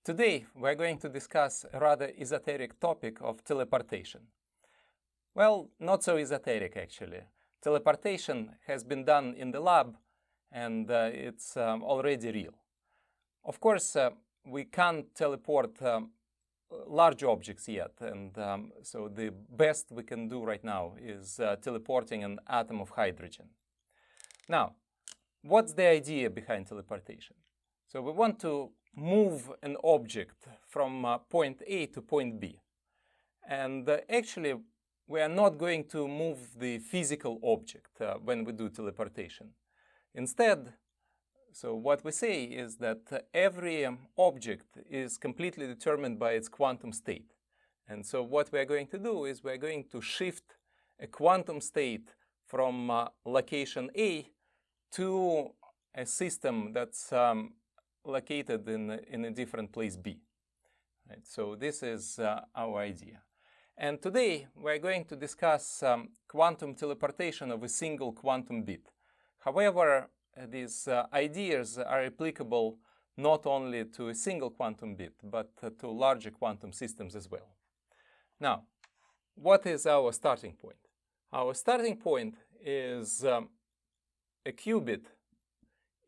Today, we're going to discuss a rather esoteric topic of teleportation. Well, not so esoteric, actually. Teleportation has been done in the lab, and it's already real. Of course, we can't teleport large objects yet, and so the best we can do right now is teleporting an atom of hydrogen. Now, what's the idea behind teleportation? So we want to move an object from point A to point B. And actually, we are not going to move the physical object when we do teleportation. Instead, so what we say is that every object is completely determined by its quantum state. And so what we are going to do is we're going to shift a quantum state from location A to a system that's located in a different place B. Right? So this is our idea. And today we're going to discuss quantum teleportation of a single quantum bit. However, these ideas are applicable not only to a single quantum bit, but to larger quantum systems as well. Now, what is our starting point? Our starting point is a qubit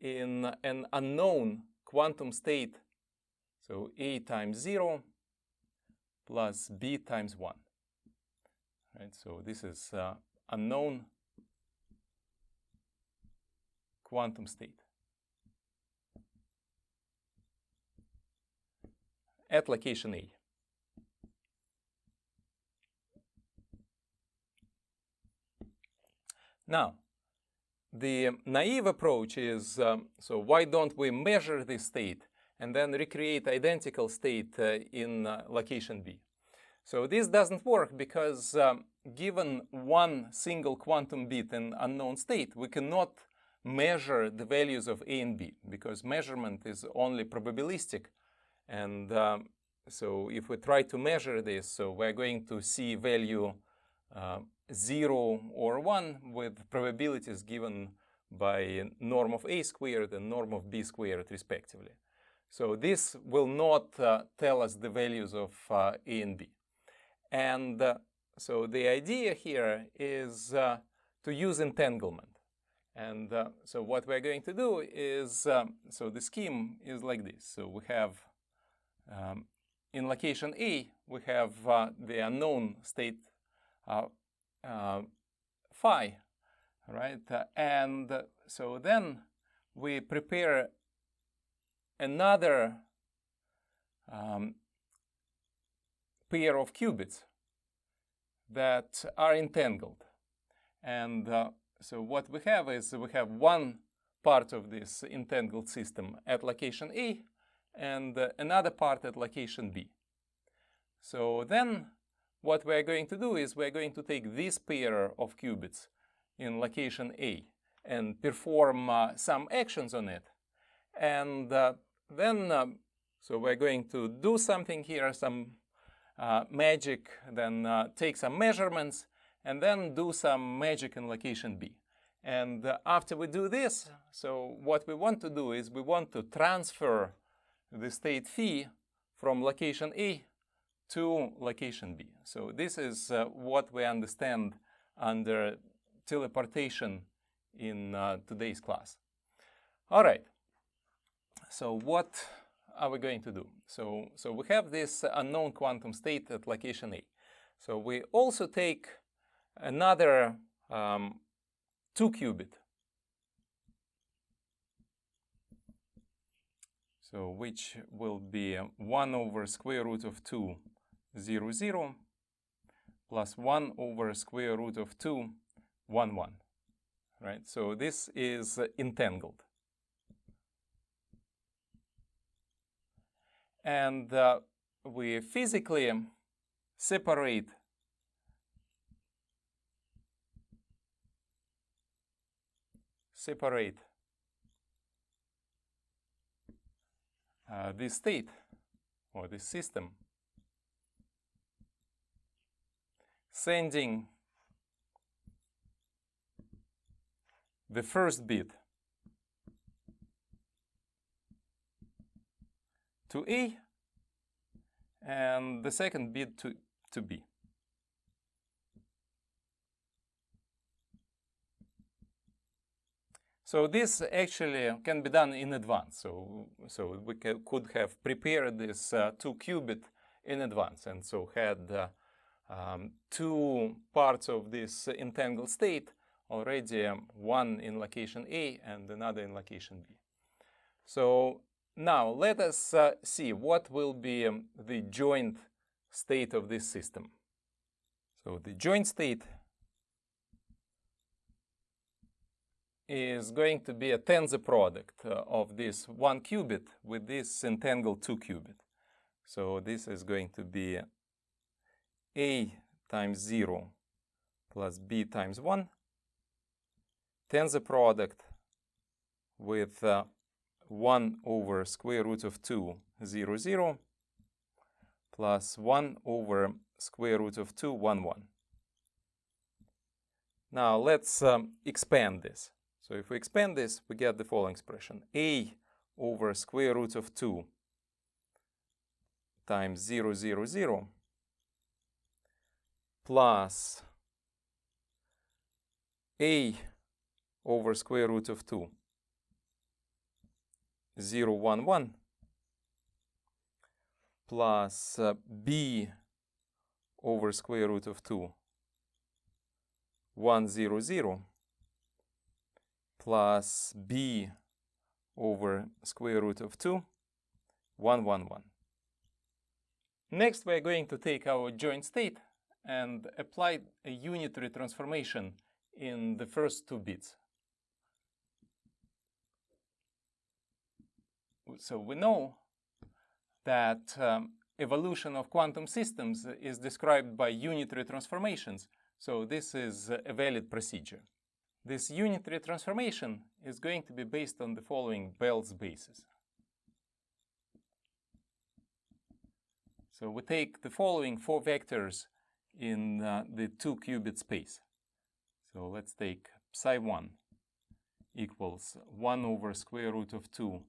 in an unknown quantum state, so A times 0 plus B times 1. Right? So this is unknown quantum state at location A. Now, the naive approach is, so why don't we measure this state and then recreate identical state in location B? So this doesn't work because given one single quantum bit in unknown state, we cannot measure the values of A and B because measurement is only probabilistic. And so if we try to measure this, so we're going to see value 0 or 1 with probabilities given by norm of A squared and norm of B squared respectively. So this will not tell us the values of A and B. And so the idea here is to use entanglement. And so what we're going to do is, so the scheme is like this. So we have, in location A, we have the unknown state phi, right? And so then we prepare another pair of qubits that are entangled. And so what we have is we have one part of this entangled system at location A and another part at location B. So then what we're going to do is we're going to take this pair of qubits in location A and perform some actions on it. And then, so we're going to do something here, some magic, then take some measurements, and then do some magic in location B. And after we do this, so what we want to do is we want to transfer the state phi from location A to location B. So this is what we understand under teleportation in today's class. All right. So what are we going to do? So we have this unknown quantum state at location A. So we also take another 2-qubit. So which will be 1 over square root of 2, 0, 0, plus 1 over square root of 2, 1, 1. Right? So this is entangled. And we physically separate this state or this system, sending the first bit to A and the second bit to B. So this actually can be done in advance. So we could have prepared this 2-qubit in advance, and so had two parts of this entangled state already, one in location A and another in location B. So now let us see what will be the joint state of this system. So the joint state is going to be a tensor product of this 1 qubit with this entangled 2 qubit. So this is going to be A times 0 plus B times 1, tensor product with 1 over square root of 2, 0, 0, plus 1 over square root of 2, 1, 1. Now let's expand this. So if we expand this, we get the following expression. A over square root of 2 times 0, 0, 0 plus A over square root of 2, 0, 1, 1 plus B over square root of 2, 1, 0, 0 plus B over square root of 2, 1, 1, 1. Next, we're going to take our joint state and apply a unitary transformation in the first 2 bits. So we know that evolution of quantum systems is described by unitary transformations, so this is a valid procedure. This unitary transformation is going to be based on the following Bell's basis. So we take the following 4 vectors in the 2-qubit space. So let's take psi1 equals 1 over square root of 2,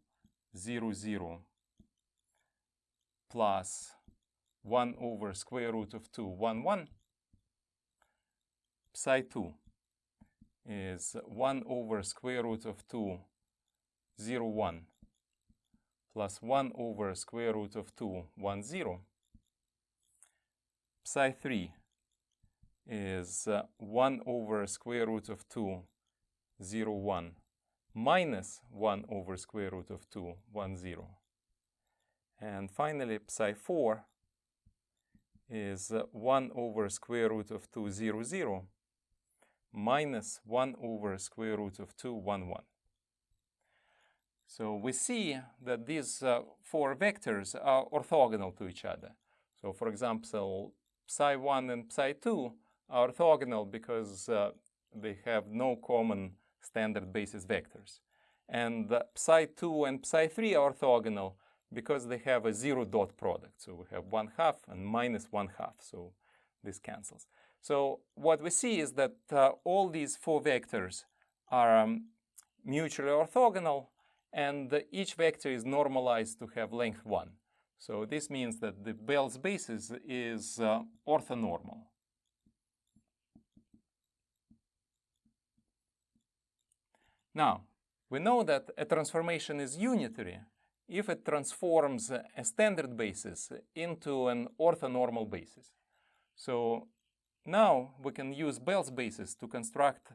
0, 0 plus 1 over square root of 2, 1, 1. Psi2 is 1 over square root of 2, 0, 1 plus 1 over square root of 2, 1, 0. Psi3 is 1 over square root of 2, 0, 1 minus 1 over square root of 2, 1, 0. And finally, psi4 is 1 over square root of 2, 0, 0 minus 1 over square root of 2, 1, 1. So we see that these 4 vectors are orthogonal to each other. So for example, psi1 and psi2 are orthogonal because they have no common standard basis vectors. And psi2 and psi3 are orthogonal because they have a 0 dot product. So we have 1/2 and minus 1/2. So this cancels. So what we see is that all these 4 vectors are mutually orthogonal, and each vector is normalized to have length 1. So this means that the Bell's basis is orthonormal. Now, we know that a transformation is unitary if it transforms a standard basis into an orthonormal basis. So now we can use Bell's basis to construct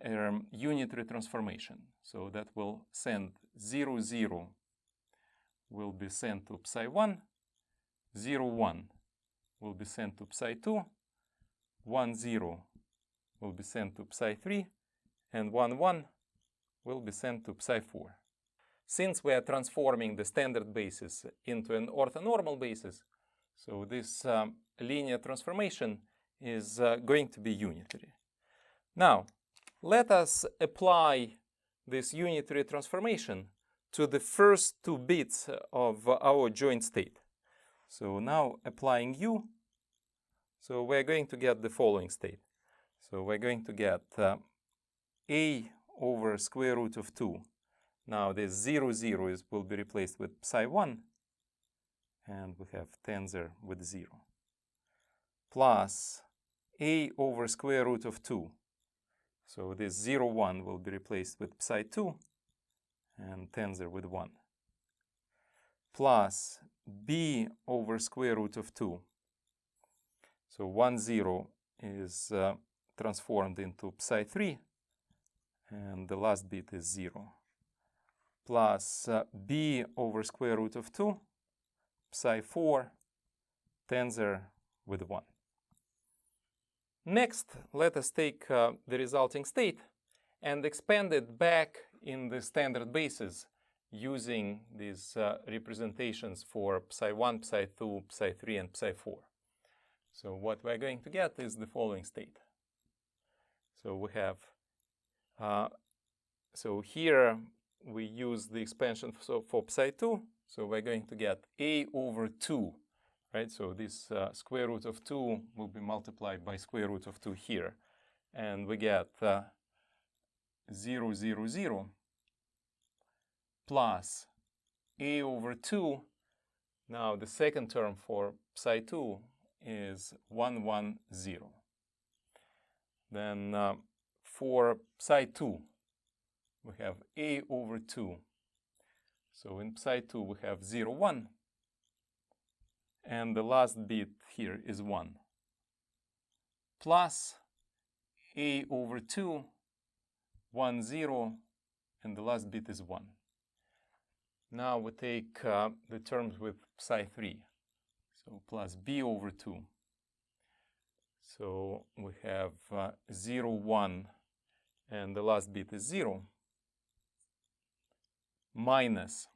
a unitary transformation. So that will send 0, 0 will be sent to psi1, 0, 1 will be sent to psi2, 1, 0 will be sent to psi3, and 1, 1 will be sent to psi4. Since we are transforming the standard basis into an orthonormal basis, so this linear transformation is going to be unitary. Now, let us apply this unitary transformation to the first 2 bits of our joint state. So now applying U, so we're going to get the following state. So we're going to get A over square root of 2. Now this 0, 0 will be replaced with psi1, and we have tensor with 0, plus a over square root of 2. So this 0, 1 will be replaced with psi2 and tensor with 1, plus b over square root of 2. So 1, 0 is transformed into psi3, and the last bit is 0, plus b over square root of 2, psi4, tensor with 1. Next, let us take the resulting state and expand it back in the standard basis using these representations for psi1, psi2, psi3, and psi4. So what we're going to get is the following state. So we have, so here we use the expansion for psi2. So we're going to get a over 2, right? So this square root of 2 will be multiplied by square root of 2 here. And we get 0, 0, 0 plus a over 2. Now the second term for psi2 is 1, 1, 0. Then for psi2, we have a over 2. So in psi2, we have 0, 1. And the last bit here is 1. Plus a over 2, 1, 0, and the last bit is 1. Now we take the terms with psi3. So plus b over 2. So we have 0, 1, and the last bit is 0, minus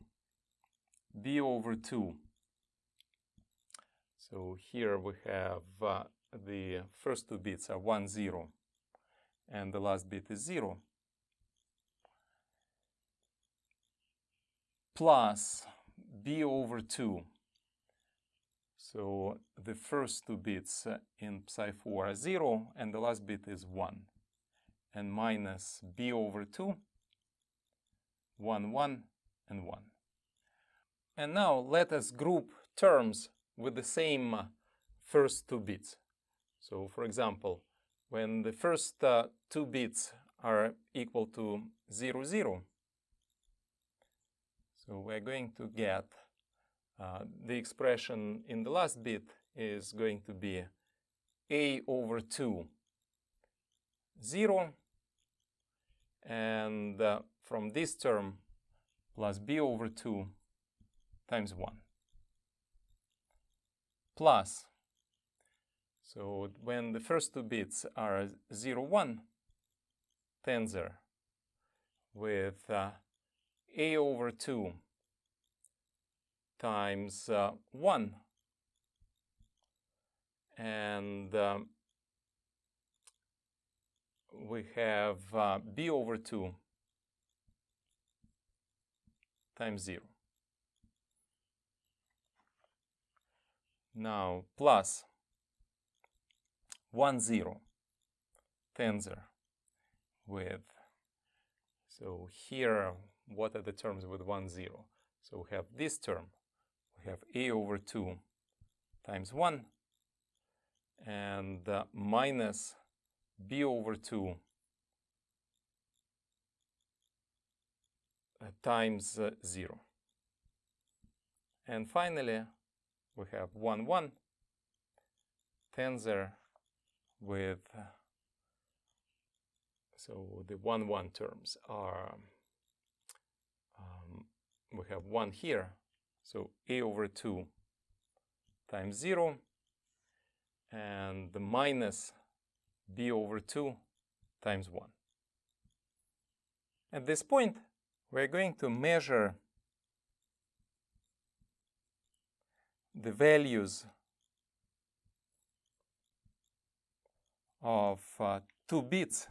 b over 2. So here we have the first two bits are 1, 0, and the last bit is 0, plus b over 2. So the first two bits in psi4 are 0, and the last bit is 1, and minus b over 2, 1, 1, and 1. And now let us group terms with the same first two bits. So for example, when the first two bits are equal to 0, 0, so we're going to get the expression in the last bit is going to be a over 2, 0, and from this term plus b over 2 times 1. Plus, so when the first two bits are 0, 1, tensor with a over 2 times 1, and we have b over 2 times 0. Now plus 1, 0, tensor with, so here what are the terms with 1, 0? So we have this term, we have a over 2 times 1, and minus b over 2 times 0. And finally, we have 1, 1, tensor with, so the 1, 1 terms are, we have 1 here, so a over 2 times 0, and the minus b over 2 times 1. At this point, we're going to measure the values of 2 bits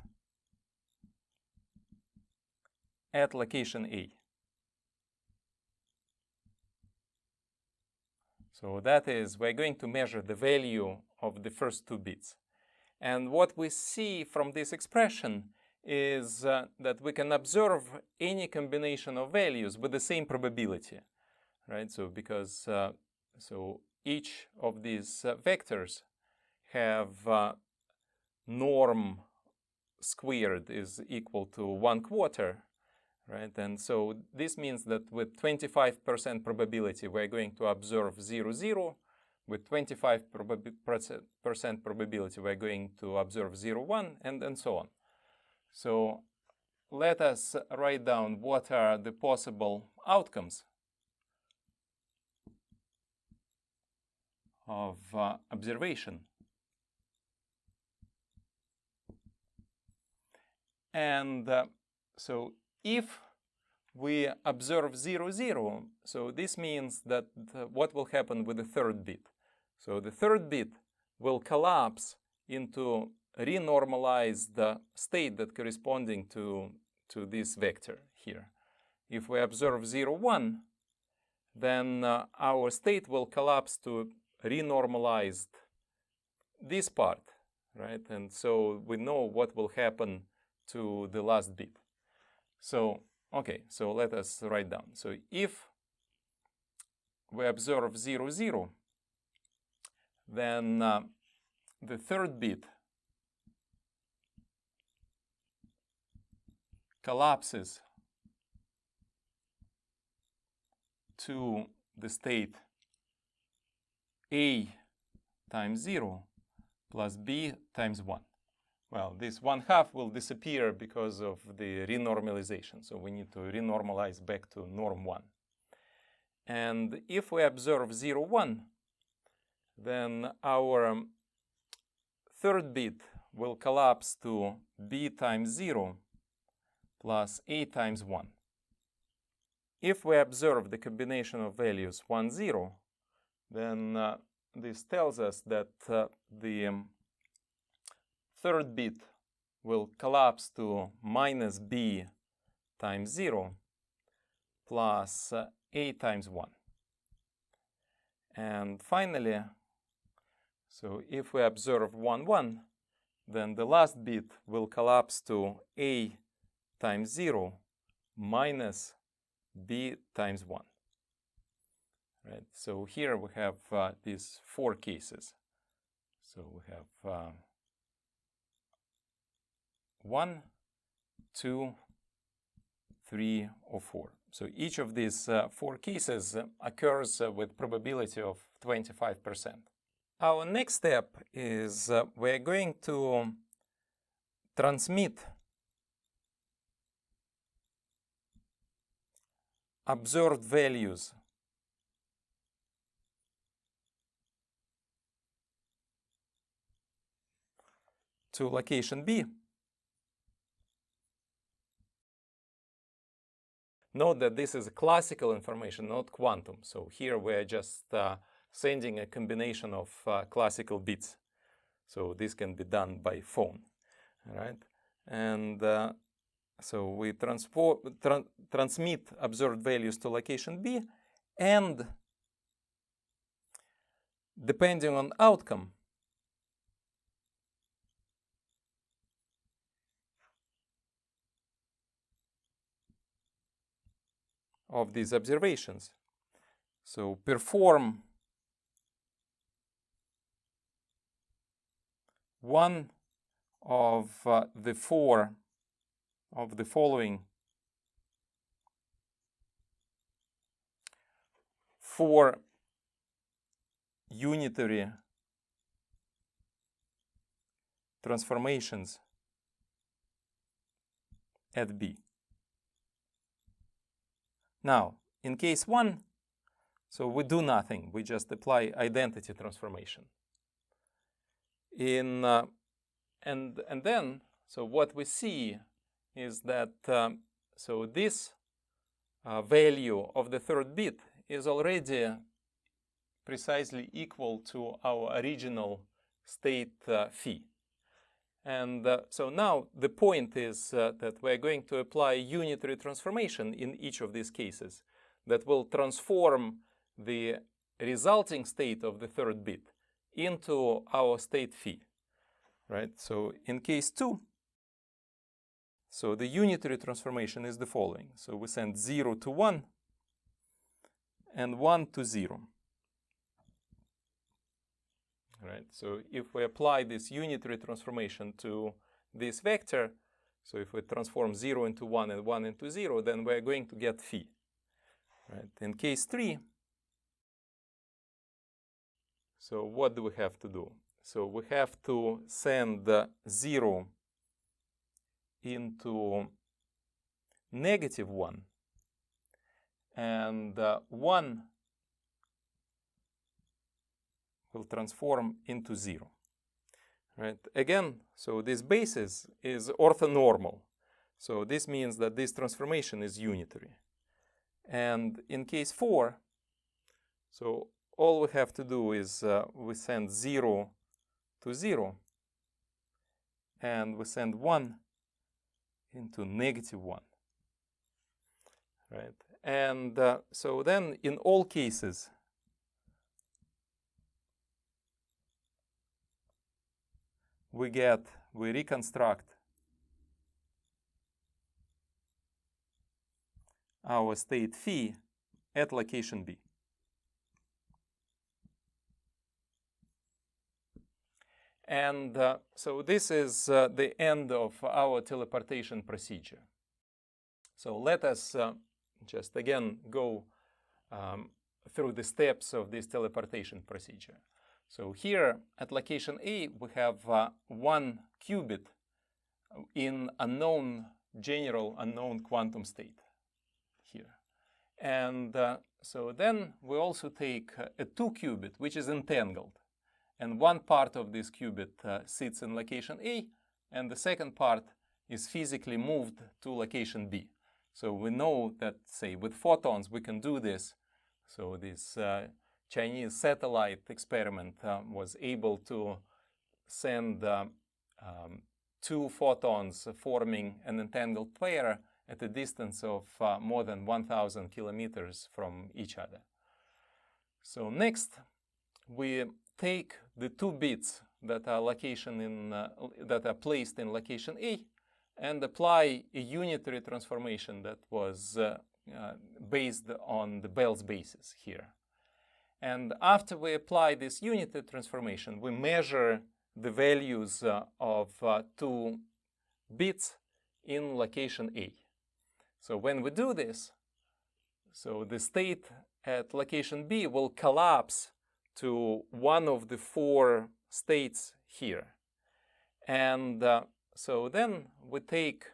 at location A. So that is, we're going to measure the value of the first 2 bits. And what we see from this expression is that we can observe any combination of values with the same probability, right? So because So each of these vectors have norm squared is equal to 1/4, right? And so this means that with 25% probability, we're going to observe 0, 0. With 25% probability, we're going to observe 0, 1, and so on. So let us write down what are the possible outcomes of observation. And so if we observe 0, 0, so this means that what will happen with the third bit? So the third bit will collapse into a renormalized state that corresponding to this vector here. If we observe 0, 1, then our state will collapse to renormalized this part, right? And so we know what will happen to the last bit. So, okay, so let us write down. So if we observe 0, 0, then the third bit collapses to the state A times 0 plus B times 1. Well, this 1/2 will disappear because of the renormalization. So we need to renormalize back to norm 1. And if we observe 0, 1, then our third bit will collapse to B times 0 plus A times 1. If we observe the combination of values 1, 0, then this tells us that the third bit will collapse to minus B times 0 plus A times 1. And finally, so if we observe 1, 1, then the last bit will collapse to A times 0 minus B times 1. Right? So here we have these 4 cases. So we have 1, 2, 3, or 4. So each of these 4 cases occurs with probability of 25%. Our next step is we're going to transmit observed values to location B. Note that this is classical information, not quantum. So here we're just sending a combination of classical bits. So this can be done by phone, right? And so we transmit observed values to location B, and depending on outcome, of these observations, so perform one of the 4 of the following 4 unitary transformations at B. Now, in case 1, so we do nothing. We just apply identity transformation. And then, so what we see is that so this value of the third bit is already precisely equal to our original state phi. And so now the point is that we're going to apply unitary transformation in each of these cases that will transform the resulting state of the third bit into our state phi, right? So in case 2, so the unitary transformation is the following. So we send 0 to 1 and 1 to 0. right? So if we apply this unitary transformation to this vector, so if we transform 0 into 1 and 1 into 0, then we're going to get phi. Right? In case 3, so what do we have to do? So we have to send 0 into -1, and 1 will transform into 0. Right? Again, so this basis is orthonormal. So this means that this transformation is unitary. And in case 4, so all we have to do is we send 0 to 0, and we send 1 into -1. Right? And so then in all cases, we reconstruct our state phi at location B. And so this is the end of our teleportation procedure. So let us just again go through the steps of this teleportation procedure. So here at location A, we have 1 qubit in general unknown quantum state here. And so then we also take a 2 qubit, which is entangled. And one part of this qubit sits in location A, and the second part is physically moved to location B. So we know that, say, with photons, we can do this. So this Chinese satellite experiment was able to send 2 photons forming an entangled pair at a distance of more than 1,000 kilometers from each other. So next, we take the 2 bits that are placed in location A and apply a unitary transformation that was based on the Bell's basis here. And after we apply this unitary transformation, we measure the values of 2 bits in location A. So when we do this, so the state at location B will collapse to one of the 4 states here. And so then we take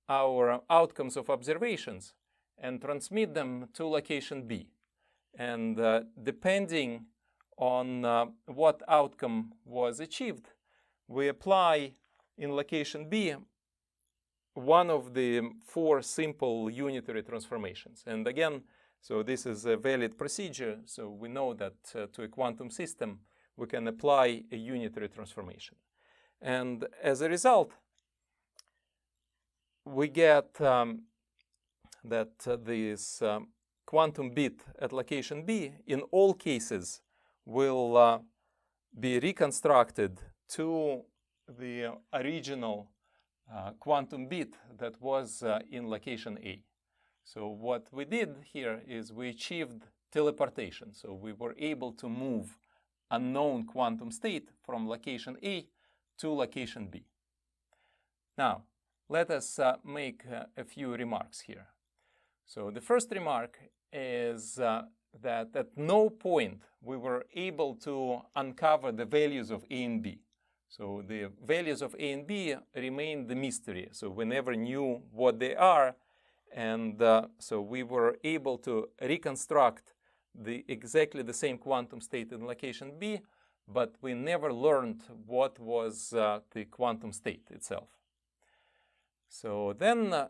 our outcomes of observations and transmit them to location B. And depending on what outcome was achieved, we apply in location B one of the 4 simple unitary transformations. And again, so this is a valid procedure. So we know that to a quantum system, we can apply a unitary transformation. And as a result, we get that this quantum bit at location B in all cases will be reconstructed to the original quantum bit that was in location A. So what we did here is we achieved teleportation. So we were able to move a known quantum state from location A to location B. Now, let us make a few remarks here. So the first remark is that at no point we were able to uncover the values of A and B. So the values of A and B remain the mystery. So we never knew what they are. And so we were able to reconstruct exactly the same quantum state in location B, but we never learned what was the quantum state itself. So then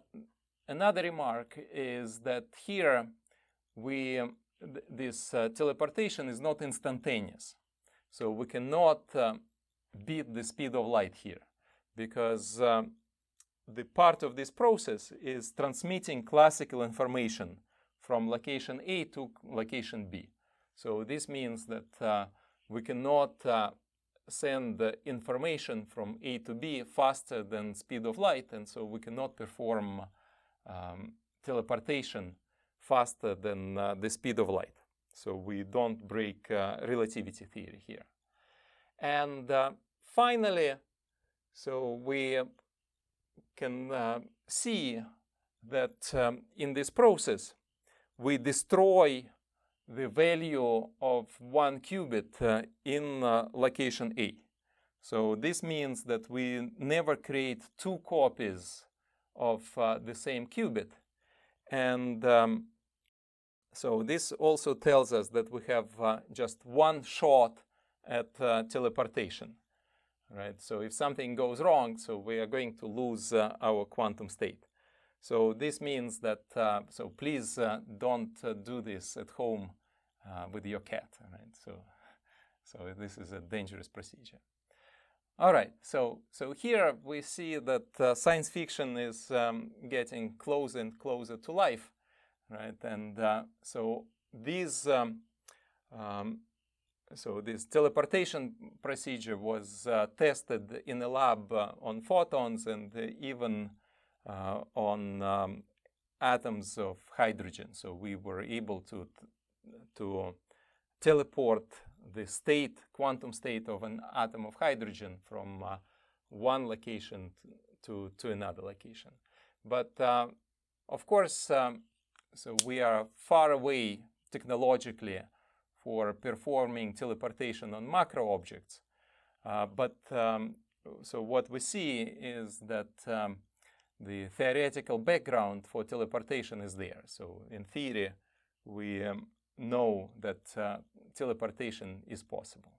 another remark is that here this teleportation is not instantaneous. So we cannot beat the speed of light here, because the part of this process is transmitting classical information from location A to location B. So this means that we cannot send the information from A to B faster than speed of light, and so we cannot perform teleportation faster than the speed of light. So we don't break relativity theory here. And finally, so we can see that in this process, we destroy the value of one qubit in location A. So this means that we never create two copies of the same qubit. And so this also tells us that we have just one shot at teleportation, right? So if something goes wrong, so we are going to lose our quantum state. So this means that, so please don't do this at home with your cat, right? So this is a dangerous procedure. All right, so here we see that science fiction is getting closer and closer to life, right? And so this teleportation procedure was tested in a lab on photons and even on atoms of hydrogen. So we were able to teleport the state, quantum state of an atom of hydrogen from one location to another location. But of course, so we are far away technologically for performing teleportation on macro objects. So what we see is that the theoretical background for teleportation is there. So in theory, we know that teleportation is possible.